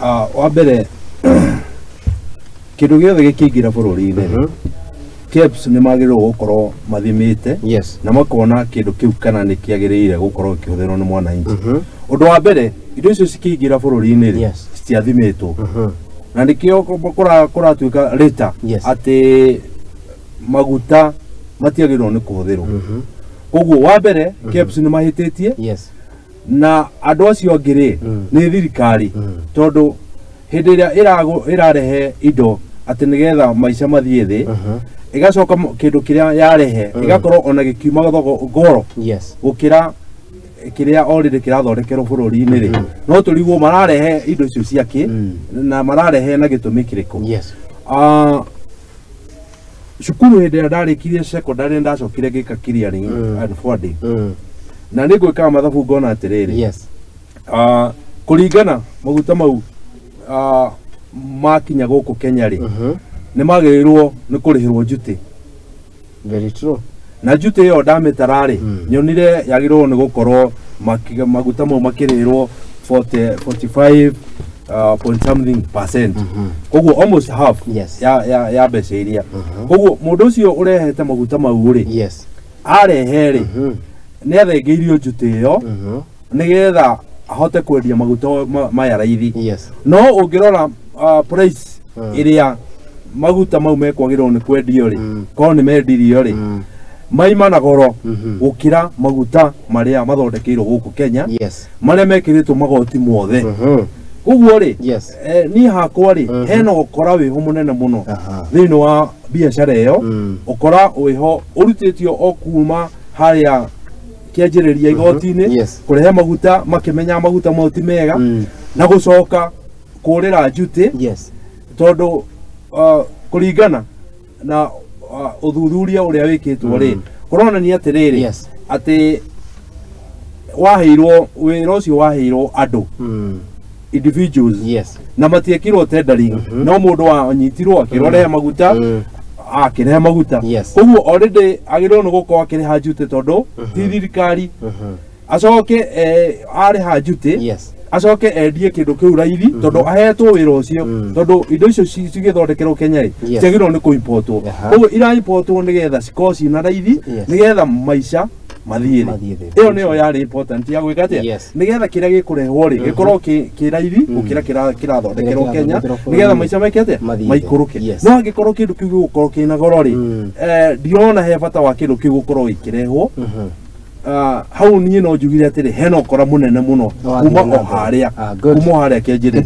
wa mbere kindu giothe gikingira bururi-ini KEBS ni magirwo gukorwo mathimite na makona kindu kiu kana ni kiagirire gukorwo kihũthĩrwo ni mwananchi. Undu wa mbere indo icio cikingira bururi-ini citiathimitwo na nikio kuratuika rita ati maguta matiagirwo ni kuhũthĩrwo. Koguo wa mbere KEBS ni mahititie na andu acio ngiri ni thirikari tondu hindi iria irarehe indo ati nigetha maica mathie thi igacoka kindu kiria yarehe igakorwo ona gikiuma goro gukira kiria already kirathondekerwo bururi-ini ri no turigwo mararehe indo icio ciake na mararehe na gitumi kiriko. Cukuru hindi ya ndarikirie secondary ndacokire gika clearing and forwarding na ni gwika mathabu ngona atiriri kuringana maguta mau makinya guku Kenya ri ni magirirwo ni kurihirwo njuti. Very true. Na njuti iyo ndamitara nyonire yagirwo ni gukorwo maguta mau makirihirwo 45 point something percent. Koguo almost half ya mbeca iria. Koguo mundu ucio urehete maguta mau ri arehe ri ni athengeirio njuti iyo nigetha ahote kwendia maguta maya raithi. No ungirora price iria maguta mau mekwagirwo ni kwendio ri ko ni mendirio ri maima na goro gukira maguta maria mathondekeirwo guku Kenya maria mekiritwo magoti mothe. Uguo ri ni hakwa ri hena gukora wiho munene muno thiini wa biashara iyo ukora wiho urutitio okuma haria kianjiriria igoti-ini kurehe maguta makimenya maguta moti mega na gucoka kurira njuti tondu kuringana na uthuthuria uria wikitwo ri kuronania atiriri ati waheirwo wira ucio waheirwo andu individuals na matiekirwo tendering no mundu wanyitirwo akirorehe maguta akirehe maguta. Koguo already agirwo ni gukorwo akireha njuti tondu ti thirikari acoke areha njuti acoke endie kindu kiu raithi tondu ahetwo wira ucio tondu indo icio cigithondekerwo Kenya ri ciagirwo ni kuimportwo. Koguo ira importwo nigetha cikorwo cina raithi nigetha maica mathie iyo niyo yari important ya gwika atia nigetha kiria gikurehwo ri gikorwo ki raithi gukira kirathondekerwo Kenya nigetha maica maike atia maikuruke. No angikorwo kindu kiu gukorwo kina goro ri ndiona he bata wa kindu kiu gukorwo ikirehwo. Hau nie no njugire atiri hena ukora munene muno kuma o haria kianjire.